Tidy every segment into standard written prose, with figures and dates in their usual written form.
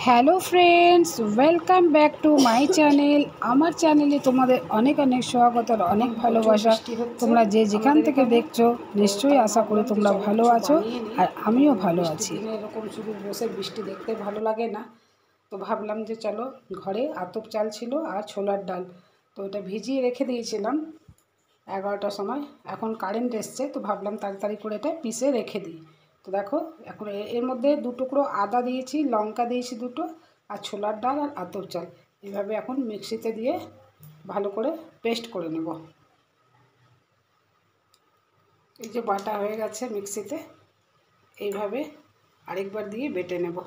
Hello friends, welcome back to my channel. আমার চ্যানেলে তোমাদের অনেক অনেক স্বাগত আর অনেক ভালোবাসা। তোমরা যে যেখান থেকে দেখছো নিশ্চয়ই আশা করি তোমরা ভালো আছো আর আমিও ভালো আছি। এরকম শুধু বসে বৃষ্টি দেখতে ভালো লাগে না, তো ভাবলাম যে চলো, ঘরে আতপ চাল ছিল আর ছোলার ডাল, তো এটা ভিজিয়ে রেখে দিয়েছিলাম 11টার সময়। এখন কারেন্ট এসছে, তো ভাবলাম তাড়াতাড়ি করে এটা পিষে রেখে দিই। তো দেখো, এখন এর মধ্যে 2 টুকরো আদা দিয়েছি, লঙ্কা দিয়েছি 2টো, আর ছোলার ডাল আর আতপ চাল এইভাবে এখন মিক্সিতে দিয়ে ভালো করে পেস্ট করে নেব। এই যে বাটা হয়ে গেছে মিক্সিতে, এইভাবে আরেকবার দিয়ে বেটে নেব।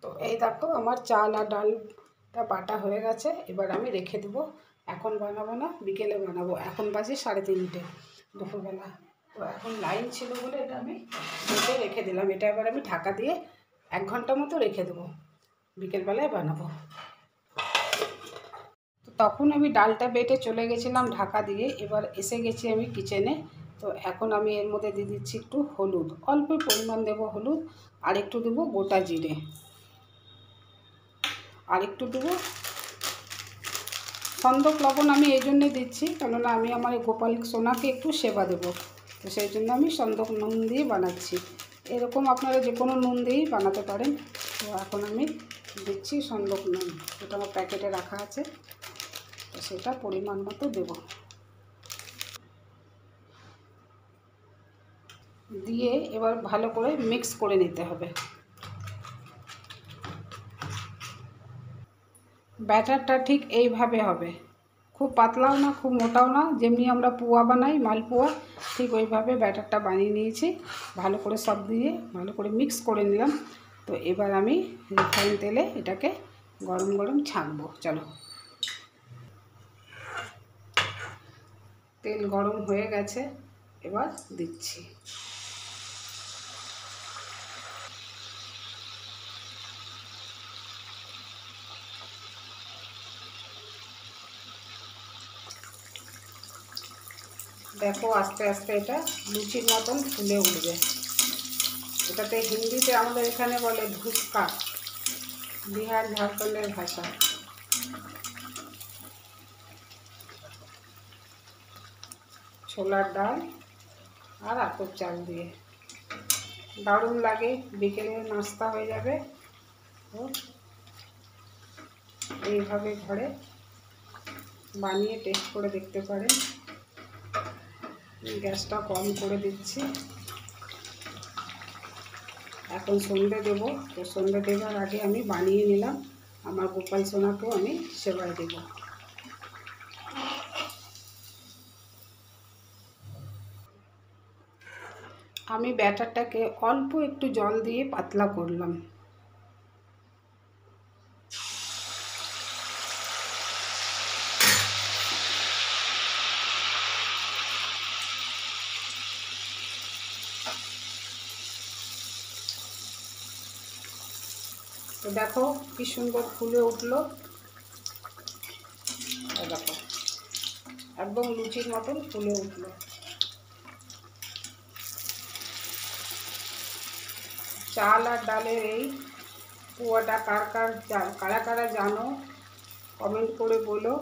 তো এই দেখো, আমার চাল আর ডালটা বাটা হয়ে গেছে। এবার আমি রেখে দেবো। এখন বানাবো না, বিকেলে বানাবো। এখন বাজে 3:30 দুপুরবেলা। তো এখন লাইন ছিল বলে এটা আমি বেটে রেখে দিলাম। এটা এবার আমি ঢাকা দিয়ে 1 ঘন্টা মতো রেখে দেবো, বিকেলবেলায় বানাবো। তো তখন আমি ডালটা বেটে চলে গেছিলাম ঢাকা দিয়ে। এবার এসে গেছি আমি কিচেনে। তো এখন আমি এর মধ্যে দিয়ে দিচ্ছি একটু হলুদ, অল্প পরিমাণ দেবো হলুদ, আর একটু দেবো গোটা জিরে, আর একটু দেবো সন্দক লবণ। আমি এই জন্যে দিচ্ছি কেননা আমি আমার গোপাল সোনাকে একটু সেবা দেবো, তো সেই জন্য আমি সন্দক নুন দিয়ে বানাচ্ছি। এরকম আপনারা যে কোনো নুন দিয়েই বানাতে পারেন। তো এখন আমি দিচ্ছি সন্দক নুন, যেটা আমার প্যাকেটে রাখা আছে, তো সেটা পরিমাণ মতো দেবো। দিয়ে এবার ভালো করে মিক্স করে নিতে হবে। ব্যাটারটা ঠিক এইভাবে হবে, খুব পাতলাও না খুব মোটাও না, যেমনি আমরা পোয়া বানাই মালপোয়া, ঠিক ওইভাবে ব্যাটারটা বানিয়ে নিয়েছি। ভালো করে সব দিয়ে ভালো করে মিক্স করে নিলাম। তো এবার আমি রিফাইন তেলে এটাকে গরম গরম ছাঁকবো। চলো, তেল গরম হয়ে গেছে, এবার দিচ্ছি। দেখো, আস্তে আস্তে এটা লুচির মতন ফুলে উঠবে। এটাতে হিন্দিতে আমাদের এখানে বলে ধুসকা, বিহার ঝাড়খণ্ডের ভাষা। ছোলার ডাল আর আতপ চাল দিয়ে দারুণ লাগে, বিকেলের নাস্তা হয়ে যাবে। তো এইভাবে ঘরে বানিয়ে টেস্ট করে দেখতে পারেন। গ্যাসটা কম করে দিচ্ছি। এখন সন্ধ্যে দেবো, তো সন্ধ্যে দেওয়ার আগে আমি বানিয়ে নিলাম, আমার গোপাল সোনাকেও আমি সেবায় দেব। আমি ব্যাটারটাকে অল্প একটু জল দিয়ে পাতলা করলাম। তো দেখো কি সুন্দর ফুলে উঠলো। দেখো, একদম লুচির মতন ফুলে উঠলো। চাল আর ডালের এই পোয়াটা কারা কারা জানো কমেন্ট করে বলো।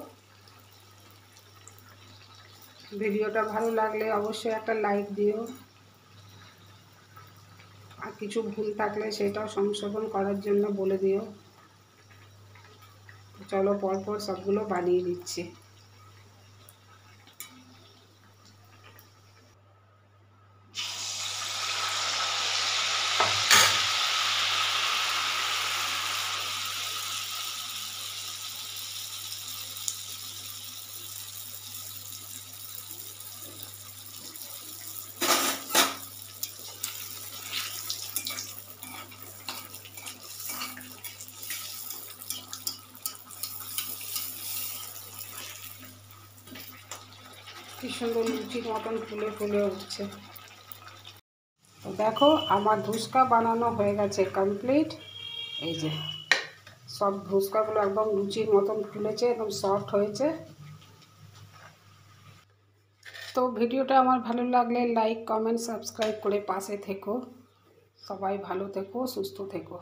ভিডিওটা ভালো লাগলে অবশ্যই একটা লাইক দিও, আর কিছু ভুল থাকলে সেটাও সংশোধন করার জন্য বলে দিও। চলো, পরপর সবগুলো বানিয়ে দিচ্ছি। কি সুন্দর লুচির মতন ফুলে ফুলে উঠছে। তো দেখো, আমার ধুসকা বানানো হয়ে গেছে কমপ্লিট। এই যে সব ধুসকাগুলো একদম লুচির মতন ফুলেছে, একদম সফট হয়েছে। তো ভিডিওটা আমার ভালো লাগলে লাইক কমেন্ট সাবস্ক্রাইব করে পাশে থেকো। সবাই ভালো থেকো, সুস্থ থেকো।